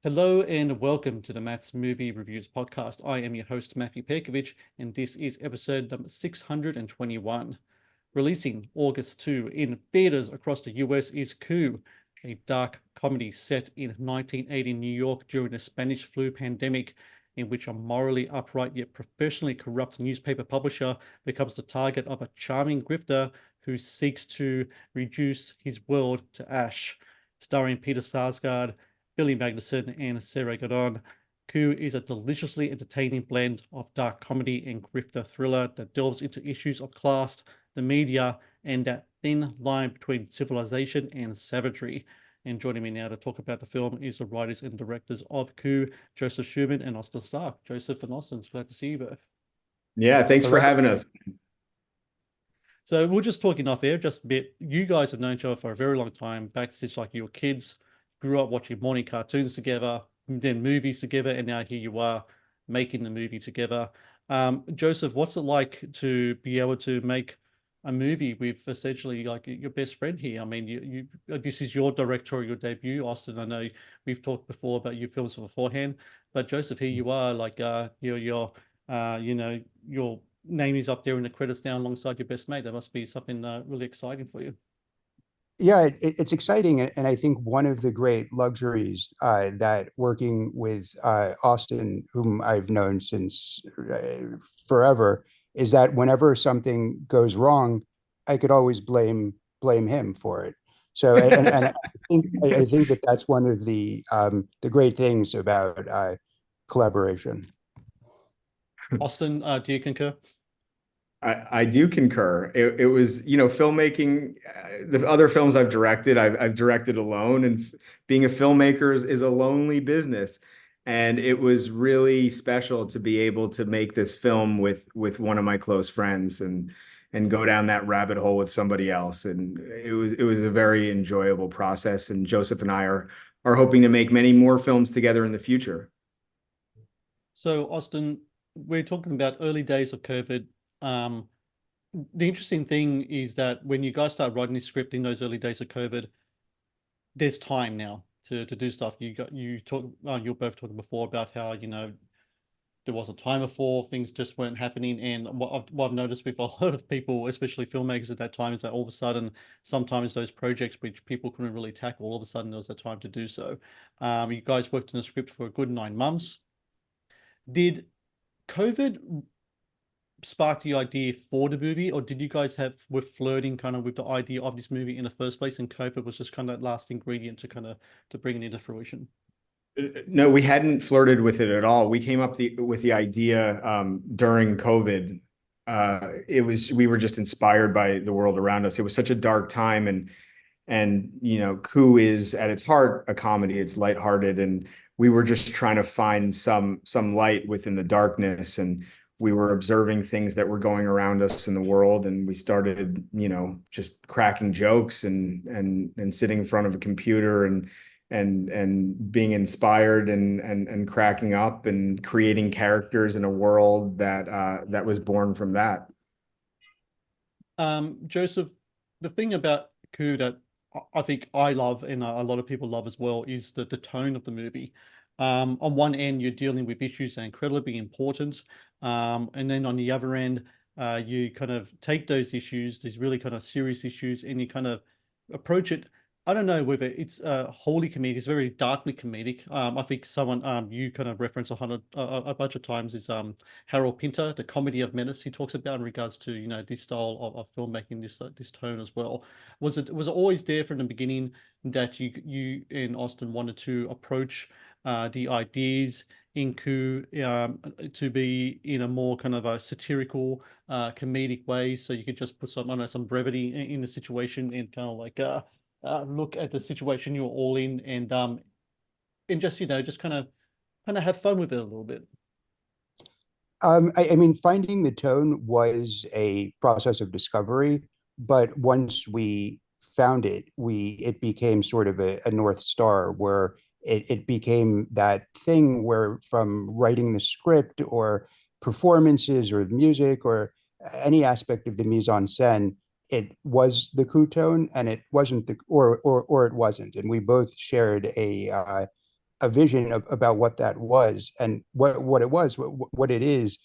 Hello and welcome to the Matt's Movie Reviews podcast. I am your host, Matthew Pejkovic, and this is episode number 621. Releasing August 2 in theaters across the US is Coup, a dark comedy set in 1980 New York during the Spanish flu pandemic, in which a morally upright yet professionally corrupt newspaper publisher becomes the target of a charming grifter who seeks to reduce his world to ash. Starring Peter Sarsgaard, Billy Magnussen, and Sarsgaard. Coup is a deliciously entertaining blend of dark comedy and grifter thriller that delves into issues of class, the media, and that thin line between civilization and savagery. And joining me now to talk about the film is the writers and directors of Coup, Joseph Schuman and Austin Stark. Joseph and Austin, it's glad to see you both. Yeah, thanks for Hello. having us. So we're just talking off air just a bit. You guys have known each other for a very long time, back since like you were kids, grew up watching morning cartoons together, then movies together, and now here you are making the movie together. Joseph, what's it like to be able to make a movie with essentially like your best friend here? I mean, this is your directorial debut, Austin. I know we've talked before about your films beforehand, but Joseph, here you are, like your name is up there in the credits now alongside your best mate. That must be something really exciting for you. Yeah, it's exciting, and I think one of the great luxuries that working with Austin, whom I've known since forever, is that whenever something goes wrong, I could always blame him for it. So, and I think that that's one of the great things about collaboration. Austin, do you concur? I do concur. It was, filmmaking, the other films I've directed alone, and being a filmmaker is a lonely business. And it was really special to be able to make this film with one of my close friends and go down that rabbit hole with somebody else. And it was a very enjoyable process. And Joseph and I are hoping to make many more films together in the future. So, Austin, we're talking about early days of COVID. Um, the interesting thing is that when you guys start writing the script in those early days of COVID, there's time now to do stuff. You're both talking before about how there was a time before things just weren't happening, and what I've noticed with a lot of people, especially filmmakers at that time, is that all of a sudden, sometimes those projects which people couldn't really tackle, all of a sudden there was a time to do so. You guys worked on the script for a good 9 months. Did COVID spark the idea for the movie, or did you guys were flirting kind of with the idea of this movie in the first place, and COVID was just kind of that last ingredient to to bring it into fruition? No, we hadn't flirted with it at all. We came up with the idea during COVID. We were just inspired by the world around us. It was such a dark time, and Coup is at its heart a comedy. It's lighthearted, and we were just trying to find some light within the darkness. And we were observing things that were going around us in the world, and we started, just cracking jokes and sitting in front of a computer and being inspired and cracking up and creating characters in a world that was born from that. Joseph, the thing about Coup that I think I love and a lot of people love as well is the tone of the movie. On one end, you're dealing with issues that are incredibly important, and then on the other end, you kind of take those issues, these really kind of serious issues, and you kind of approach it. I don't know whether it's wholly comedic. It's very darkly comedic. I think someone you kind of reference a bunch of times is Harold Pinter, the comedy of menace. He talks about in regards to this style of filmmaking, this tone as well. Was it always there from the beginning that you and Austin wanted to approach the ideas in Coup to be in a more kind of a satirical, comedic way, so you could just put some, I don't know, some brevity in the situation and kind of like look at the situation you're all in, and just just kind of have fun with it a little bit. I mean, finding the tone was a process of discovery, but once we found it, it became sort of a North Star where it became that thing where from writing the script or performances or the music or any aspect of the mise en scène, it was the Coup tone and it wasn't or it wasn't. And we both shared a vision about what that was and what it was, what it is.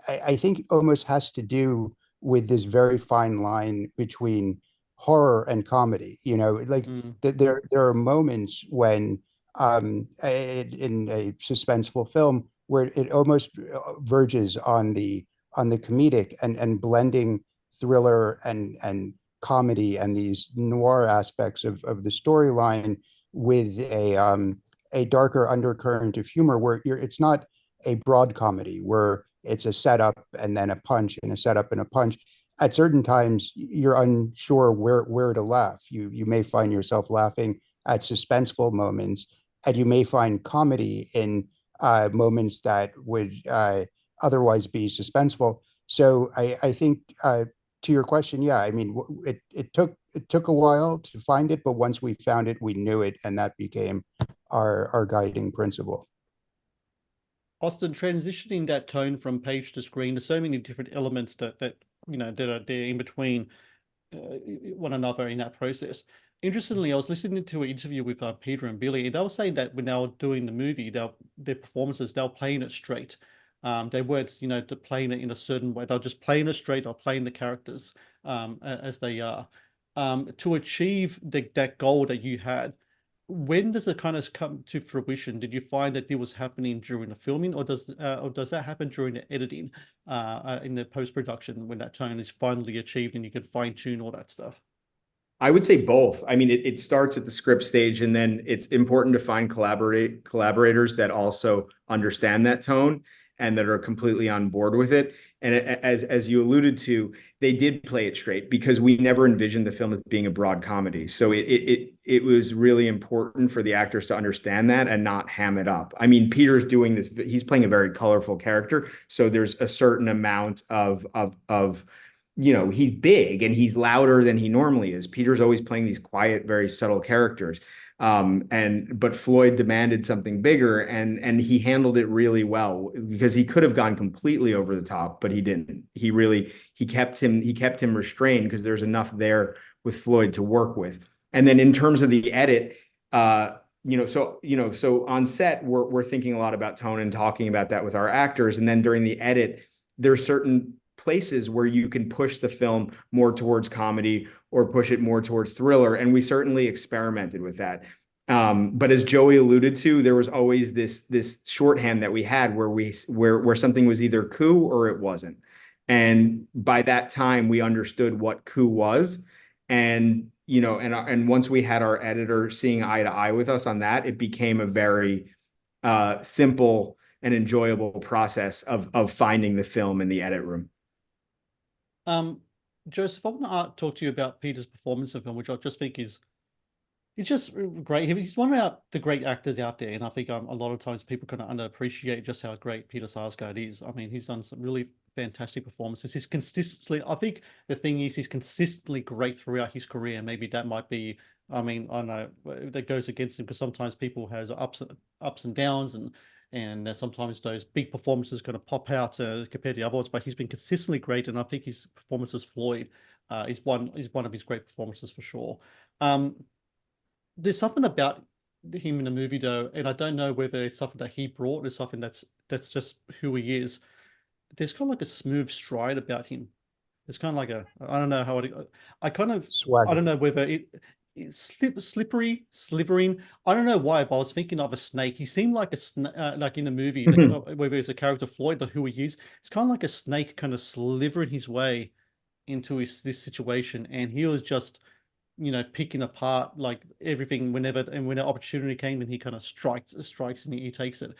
I think almost has to do with this very fine line between horror and comedy. You know, like Mm, there are moments when in a suspenseful film where it almost verges on the comedic and blending thriller and comedy and these noir aspects of the storyline with a darker undercurrent of humor where it's not a broad comedy where it's a setup and then a punch and a setup and a punch. At certain times, you're unsure where to laugh. You may find yourself laughing at suspenseful moments, and you may find comedy in moments that would otherwise be suspenseful. So I think to your question, yeah, I mean it took a while to find it, but once we found it, we knew it, and that became our guiding principle. Austin, transitioning that tone from page to screen, there's so many different elements that that are there in between one another in that process. Interestingly, I was listening to an interview with Peter and Billy, and they were saying that when they were doing the movie, their performances, they were playing it straight. They weren't, playing it in a certain way. They're just playing it straight. They're playing the characters as they are. To achieve that goal that you had, when does it kind of come to fruition? Did you find that it was happening during the filming, or does that happen during the editing, in the post production when that tone is finally achieved and you can fine tune all that stuff? I would say both. I mean, it starts at the script stage, and then it's important to find collaborators that also understand that tone and that are completely on board with it. And as you alluded to, they did play it straight because we never envisioned the film as being a broad comedy. So it was really important for the actors to understand that and not ham it up. I mean, Peter's doing this; he's playing a very colorful character, so there's a certain amount of he's big and he's louder than he normally is. Peter's always playing these quiet, very subtle characters. But Floyd demanded something bigger, and he handled it really well because he could have gone completely over the top, but he didn't. He kept him restrained because there's enough there with Floyd to work with. And then in terms of the edit, so on set we're thinking a lot about tone and talking about that with our actors. And then during the edit, there's certain places where you can push the film more towards comedy or push it more towards thriller. And we certainly experimented with that. But as Joey alluded to, there was always this shorthand that we had where something was either Coup or it wasn't. And by that time, we understood what Coup was. And and once we had our editor seeing eye to eye with us on that, it became a very simple and enjoyable process of finding the film in the edit room. Joseph, I want to talk to you about Peter's performance of him, which I just think is he's just great. He's one of the great actors out there, and I think a lot of times people kind of underappreciate just how great Peter Sarsgaard is. I mean, he's done some really fantastic performances. He's consistently, I think the thing is, he's consistently great throughout his career. Maybe that might be, I mean, I know that goes against him because sometimes people has ups and downs, and sometimes those big performances kind of pop out compared to the other ones. But he's been consistently great, and I think his performance as Floyd is one of his great performances for sure. There's something about him in the movie though, and I don't know whether it's something that he brought or something that's just who he is. There's kind of like a smooth stride about him. It's kind of like I don't know how I don't know whether it's slippery, slithering. I don't know why, but I was thinking of a snake. He seemed like a snake, like in the movie, whether it's a character Floyd or who he is. It's kind of like a snake kind of slithering his way into this situation, and he was just picking apart like everything when an opportunity came and he kind of strikes and he takes it.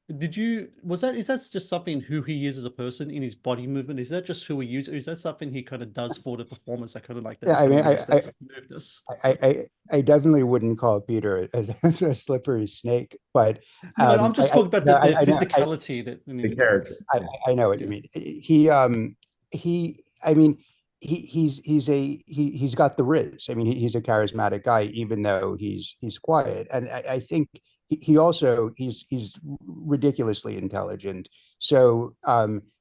Is that just something who he is as a person in his body movement? Is that just who he is, or is that something he kind of does for the performance, that kind of like that Yeah, I mean, that smoothness? I definitely wouldn't call Peter as a slippery snake, but No, I'm just talking about the I know physicality that The character. I know what you mean. I mean, he's got the riz. I mean, he's a charismatic guy, even though he's quiet. And I think he also he's ridiculously intelligent. So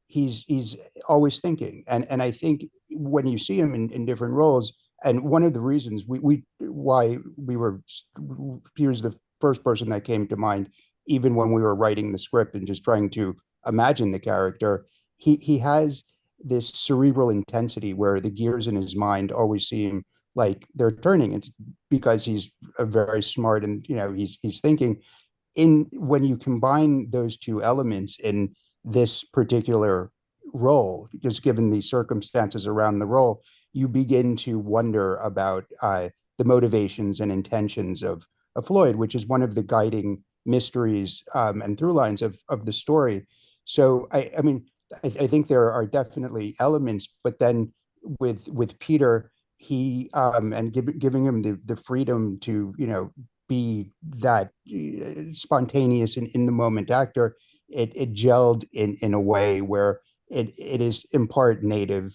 he's always thinking. And I think when you see him in different roles, and one of the reasons we why we were Peter's the first person that came to mind, even when we were writing the script and just trying to imagine the character. He has this cerebral intensity where the gears in his mind always seem like they're turning. It's because he's a very smart, and he's thinking. In when you combine those two elements in this particular role, just given the circumstances around the role, you begin to wonder about the motivations and intentions of Floyd, which is one of the guiding mysteries and through lines of the story. So I mean, I think there are definitely elements, but then with Peter, he and giving him the freedom to be that spontaneous and in the moment actor, it gelled in a way where it is in part native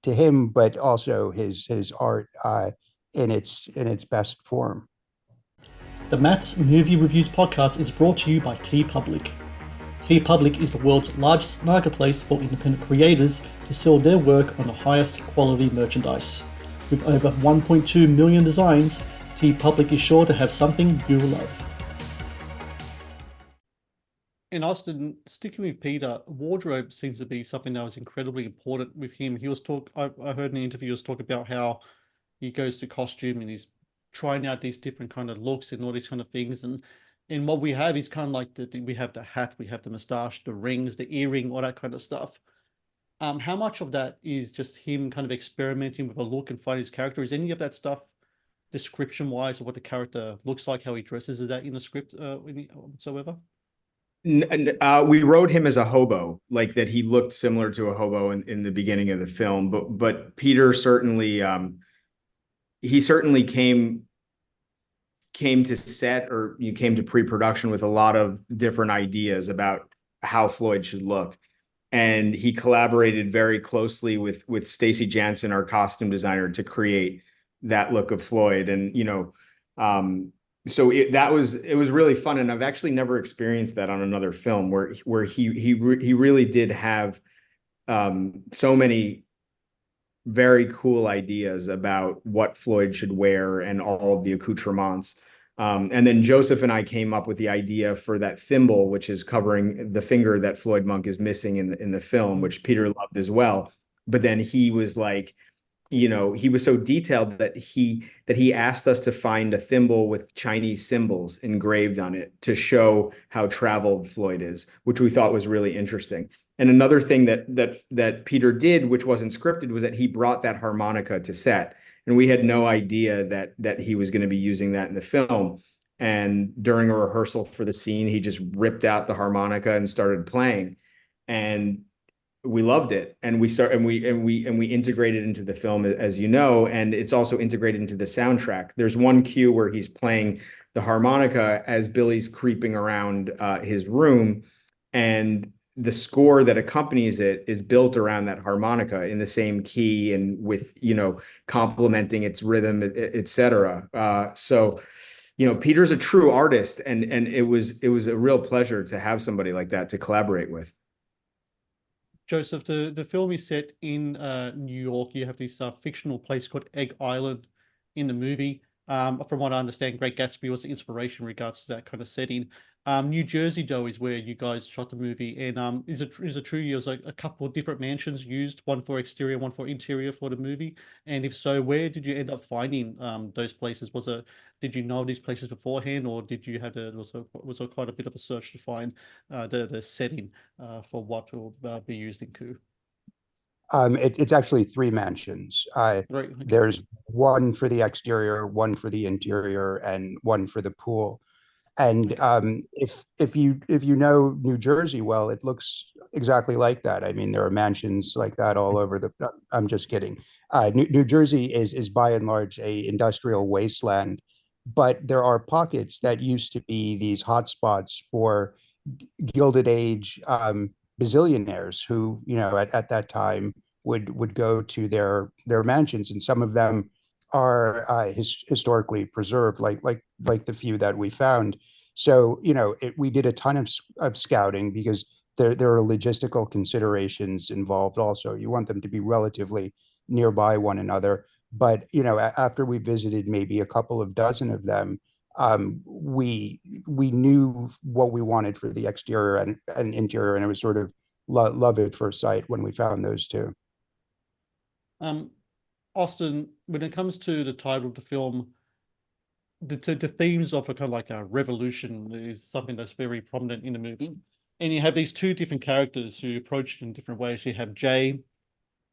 to him, but also his art in its best form. The Matt's Movie Reviews podcast is brought to you by TeePublic. TeePublic is the world's largest marketplace for independent creators to sell their work on the highest quality merchandise. With over 1.2 million designs, TeePublic is sure to have something you love. In Austin, sticking with Peter, wardrobe seems to be something that was incredibly important with him. I heard in an interview he was talking about how he goes to costume and he's trying out these different kind of looks and all these kind of things. And what we have is kind of like we have the hat, we have the mustache, the rings, the earring, all that kind of stuff. How much of that is just him kind of experimenting with a look and finding his character? Is any of that stuff description wise of what the character looks like, how he dresses, is that in the script whatsoever? We wrote him as a hobo, like that he looked similar to a hobo in the beginning of the film, but Peter certainly he certainly came to set, or you came to pre-production with a lot of different ideas about how Floyd should look. And he collaborated very closely with Stacy Jansen, our costume designer, to create that look of Floyd. And so it was really fun, and I've actually never experienced that on another film where he really did have so many very cool ideas about what Floyd should wear and all of the accoutrements. And then Joseph and I came up with the idea for that thimble, which is covering the finger that Floyd Monk is missing in the film, which Peter loved as well. But then he was like, he was so detailed that he asked us to find a thimble with Chinese symbols engraved on it to show how traveled Floyd is, which we thought was really interesting. And another thing that Peter did, which wasn't scripted, was that he brought that harmonica to set. And we had no idea that he was going to be using that in the film. And during a rehearsal for the scene, he just ripped out the harmonica and started playing. And we loved it. And we integrated into the film, as you know, and it's also integrated into the soundtrack. There's one cue where he's playing the harmonica as Billy's creeping around his room, and the score that accompanies it is built around that harmonica in the same key and with, complementing its rhythm, etc. So, Peter's a true artist, and it was a real pleasure to have somebody like that to collaborate with. Joseph, the film is set in New York. You have this fictional place called Egg Island in the movie. From what I understand, Great Gatsby was the inspiration in regards to that kind of setting. New Jersey, though, is where you guys shot the movie. And is it true there's like a couple of different mansions used, one for exterior, one for interior for the movie? And if so, where did you end up finding those places? Did you know these places beforehand, or did you have was there quite a bit of a search to find the setting for what will be used in Coup? It's actually three mansions. Right. Okay. There's one for the exterior, one for the interior, and one for the pool. And if you know New Jersey well, it looks exactly like that. I mean, there are mansions like that all over the. I'm just kidding. New Jersey is by and large a industrial wasteland, but there are pockets that used to be these hotspots for Gilded Age bazillionaires who, at that time would go to their mansions, and some of them are historically preserved, like the few that we found. So, we did a ton of scouting because there are logistical considerations involved also. You want them to be relatively nearby one another. But, after we visited maybe a couple of dozen of them, we knew what we wanted for the exterior and interior, and it was sort of love at first sight when we found those two. Um, Austin, when it comes to the title of the film, the themes of a kind of like a revolution is something that's very prominent in the movie. And you have these two different characters who approach it in different ways. You have Jay,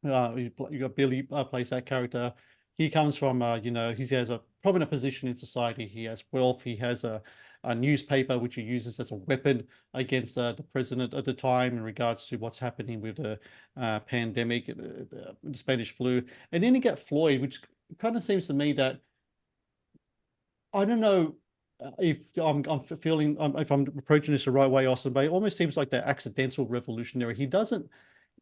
you got Billy plays that character. He comes from, he has a prominent position in society. He has wealth. He has a newspaper which he uses as a weapon against the president at the time in regards to what's happening with the pandemic, the Spanish flu. And then you get Floyd, which kind of seems to me that I don't know if I'm feeling if I'm approaching this the right way, Austin, but it almost seems like the accidental revolutionary.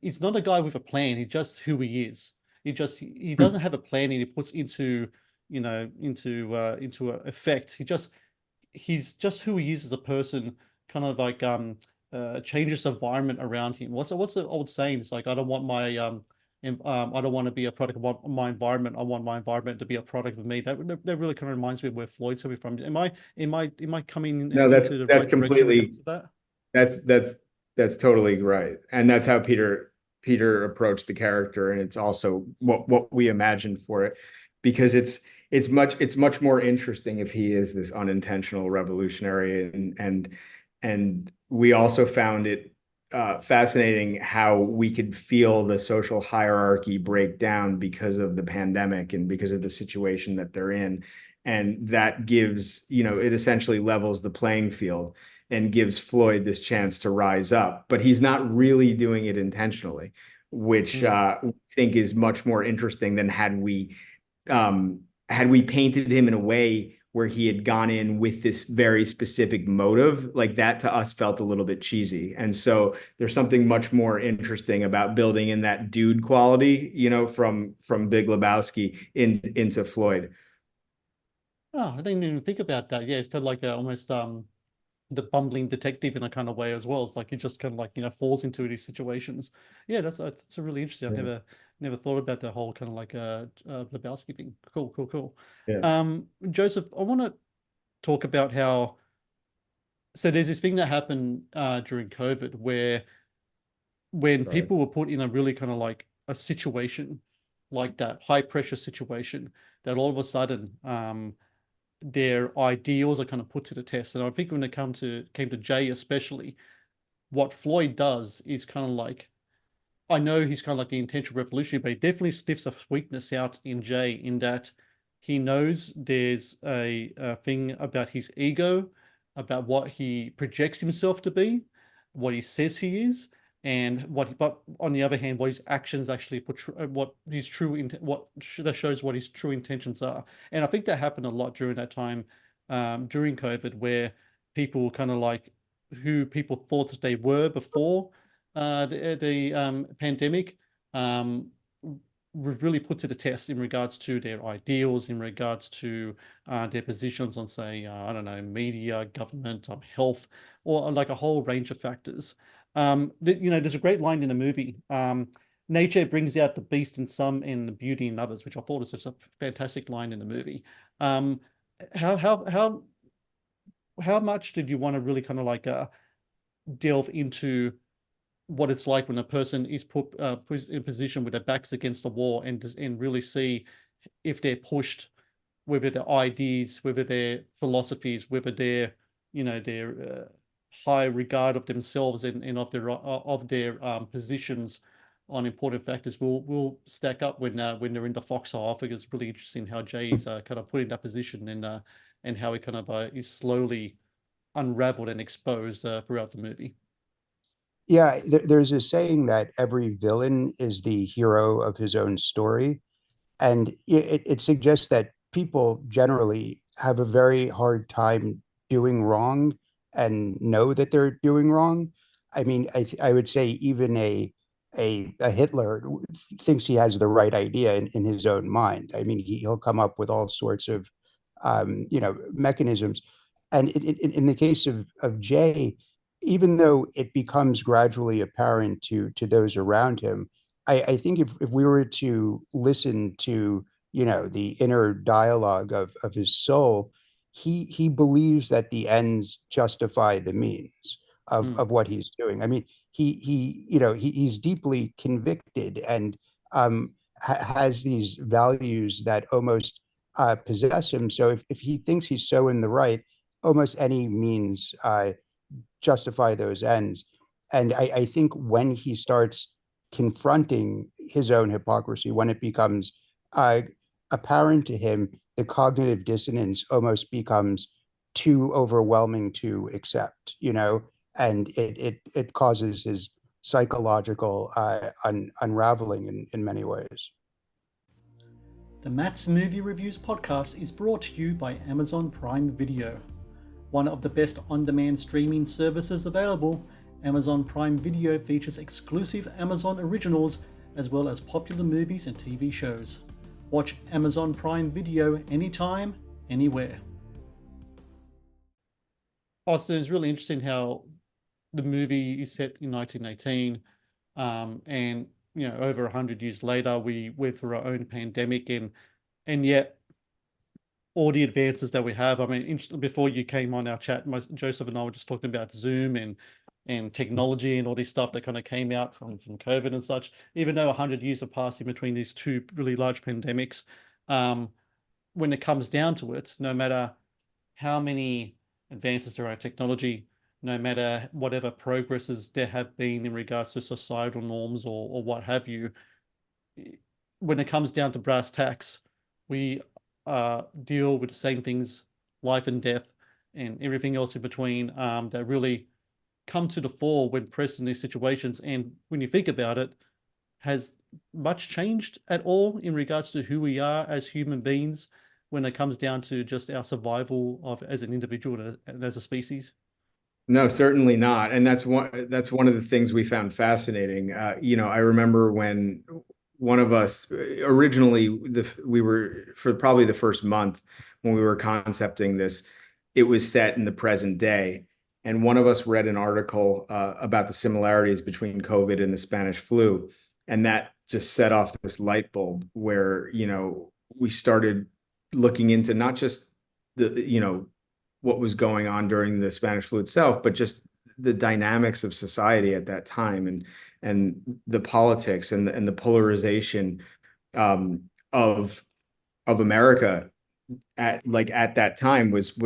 He's not a guy with a plan. He's just who he is. He doesn't have a plan and he puts into into effect. He's just who he is as a person, kind of like changes the environment around him. What's the old saying? It's like I don't want my I don't want to be a product of my environment. I want my environment to be a product of me. That really kind of reminds me of where Floyd's coming from. Am I coming No, into the that's right direction when it completely comes to that? that's totally right. And that's how Peter approached the character, and it's also what we imagined for it, because it's much more interesting if he is this unintentional revolutionary, and we also found it fascinating how we could feel the social hierarchy break down because of the pandemic and because of the situation that they're in. And that gives, it essentially levels the playing field and gives Floyd this chance to rise up. But he's not really doing it intentionally, which I think is much more interesting than had we painted him in a way where he had gone in with this very specific motive. Like, that to us felt a little bit cheesy. And so there's something much more interesting about building in that dude quality, from Big Lebowski into Floyd. Oh, I didn't even think about that. Yeah, it's kind of like almost the bumbling detective in a kind of way as well. It's like he just kind of like falls into these situations. Yeah, that's a really interesting. I've Yeah. never thought about the whole kind of like Lebowski thing. Cool, cool, cool. Yeah. Joseph, I want to talk about how so there's this thing that happened during COVID where when Right. people were put in a really kind of like a situation like that, high pressure situation, that all of a sudden their ideals are kind of put to the test. And I think when it came to Jay especially, what Floyd does is kind of like, I know he's kind of like the intentional revolutionary, but he definitely sniffs a weakness out in Jay in that he knows there's a thing about his ego, about what he projects himself to be, what he says he is, and but on the other hand, what his actions actually portray, what his that shows what his true intentions are. And I think that happened a lot during that time, during COVID, where people kind of like who people thought that they were before the pandemic was really put to the test in regards to their ideals, in regards to their positions on, say, I don't know, media, government, health, or like a whole range of factors. There's a great line in the movie. Nature brings out the beast in some and the beauty in others, which I thought was just a fantastic line in the movie. Um, how how how how much did you want to really kind of like delve into what it's like when a person is put in a position with their backs against the wall and really see if they're pushed, whether their ideas, whether their philosophies, whether their high regard of themselves and of their positions on important factors will stack up when they're in the foxhole. I think it's really interesting how Jay is kind of put in that position and how he kind of is slowly unraveled and exposed throughout the movie. Yeah, there's a saying that every villain is the hero of his own story. And it suggests that people generally have a very hard time doing wrong and know that they're doing wrong. I mean, I would say even a Hitler thinks he has the right idea in his own mind. I mean, he'll come up with all sorts of mechanisms. And in the case of Jay, even though it becomes gradually apparent to those around him, I think if we were to listen to the inner dialogue of his soul, he believes that the ends justify the means Mm. of what he's doing. I mean, he's deeply convicted and has these values that almost possess him. So if he thinks he's so in the right, almost any means justify those ends. And I think when he starts confronting his own hypocrisy, when it becomes uh, apparent to him, the cognitive dissonance almost becomes too overwhelming to accept, and it causes his psychological unraveling in many ways. The Matt's Movie Reviews podcast is brought to you by Amazon Prime Video. One of the best on-demand streaming services available, Amazon Prime Video features exclusive Amazon originals as well as popular movies and TV shows. Watch Amazon Prime Video anytime, anywhere. Austin, it's really interesting how the movie is set in 1918, and over 100 years later, we went through our own pandemic, and yet all the advances that we have. I mean, before you came on our chat, Joseph and I were just talking about Zoom and technology and all this stuff that kind of came out from COVID and such. Even though 100 years have passed in between these two really large pandemics, when it comes down to it, no matter how many advances there are in technology, no matter whatever progresses there have been in regards to societal norms or what have you, when it comes down to brass tacks, we deal with the same things, life and death, and everything else in between, that really come to the fore when pressed in these situations. And when you think about it, has much changed at all in regards to who we are as human beings when it comes down to just our survival as an individual and as a species? No, certainly not. And that's one of the things we found fascinating. I remember when one of us originally, we were, for probably the first month when we were concepting this, it was set in the present day. And one of us read an article about the similarities between COVID and the Spanish flu. And that just set off this light bulb where, we started looking into not just what was going on during the Spanish flu itself, but just the dynamics of society at that time and the politics and the polarization of America at that time was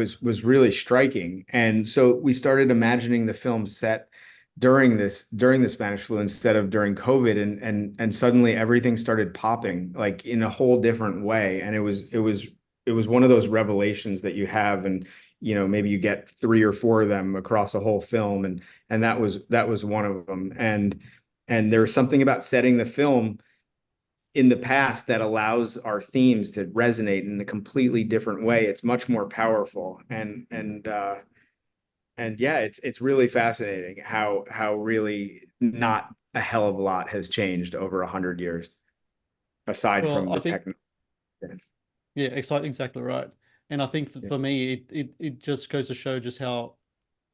really striking. And so we started imagining the film set during the Spanish flu instead of during COVID, and suddenly everything started popping like in a whole different way. And it was one of those revelations that you have, and maybe you get 3 or 4 of them across a whole film, and that was one of them. And there was something about setting the film in the past that allows our themes to resonate in a completely different way. It's much more powerful, and yeah, it's really fascinating how really not a hell of a lot has changed over 100 years, aside Well, from I the think, technical. yeah, exactly right. And I think for me, it just goes to show just how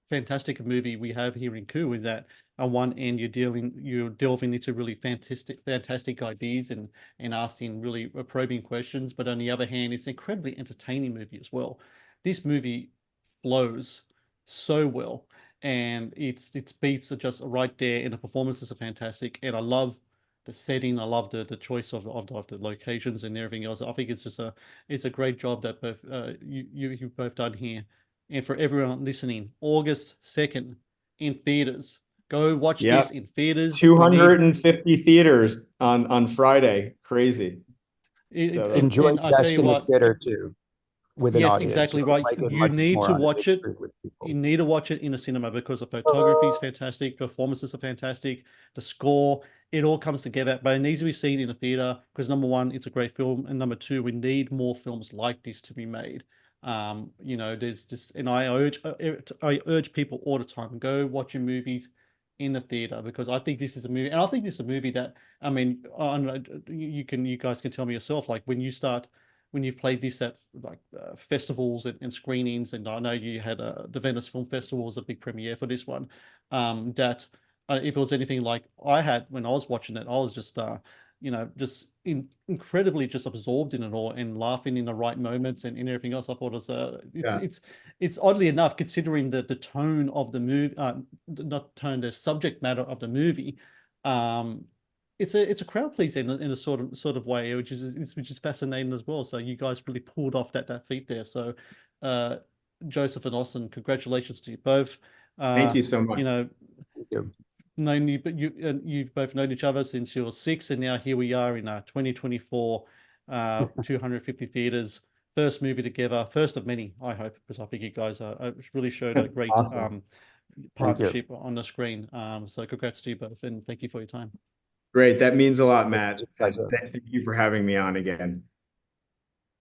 fantastic a movie we have here in Coup, is that on one end you're delving into really fantastic ideas and asking really probing questions, but on the other hand, it's an incredibly entertaining movie as well. This movie flows so well, and its beats are just right there, and the performances are fantastic, and I love the setting. I love the choice of the locations and everything else. I think it's a great job that both you've both done here. And for everyone listening, August 2nd in theaters. Go watch Yeah, this in theaters. We need 250 theaters on Friday. Crazy. it, So it, Enjoy and I tell best you in the what, theater too, with an yes, audience. exactly You'll right. like it You much need more to on the watch big it. screen with You people. need to watch it in a cinema because the photography is fantastic, performances are fantastic, the score, it all comes together. But it needs to be seen in a theater because number one, it's a great film, and number two, we need more films like this to be made. There's just, and I urge people all the time, go watch your movies in the theater, because I think this is a movie, and I think this is a movie that, I mean, I don't know, you guys can tell me yourself, like when you've played this at like festivals and screenings, and I know you had the Venice Film Festival was a big premiere for this one. That if it was anything like I had when I was watching it, I was just you know, just incredibly just absorbed in it all and laughing in the right moments and everything else. I thought it was it's oddly enough, considering the tone of the movie, not tone, the subject matter of the movie. It's a crowd pleaser in a sort of way, which is fascinating as well. So you guys really pulled off that feat there. So Joseph and Austin, congratulations to you both. Thank you so much. You know, Thank you. known you, but you've both known each other since you were 6, and now here we are in 2024, 250 theaters, first movie together, first of many, I hope, because I think you guys really showed a great Awesome. partnership on the screen. So congrats to you both, and thank you for your time. Great. That means a lot, Matt. Pleasure. Thank you for having me on again.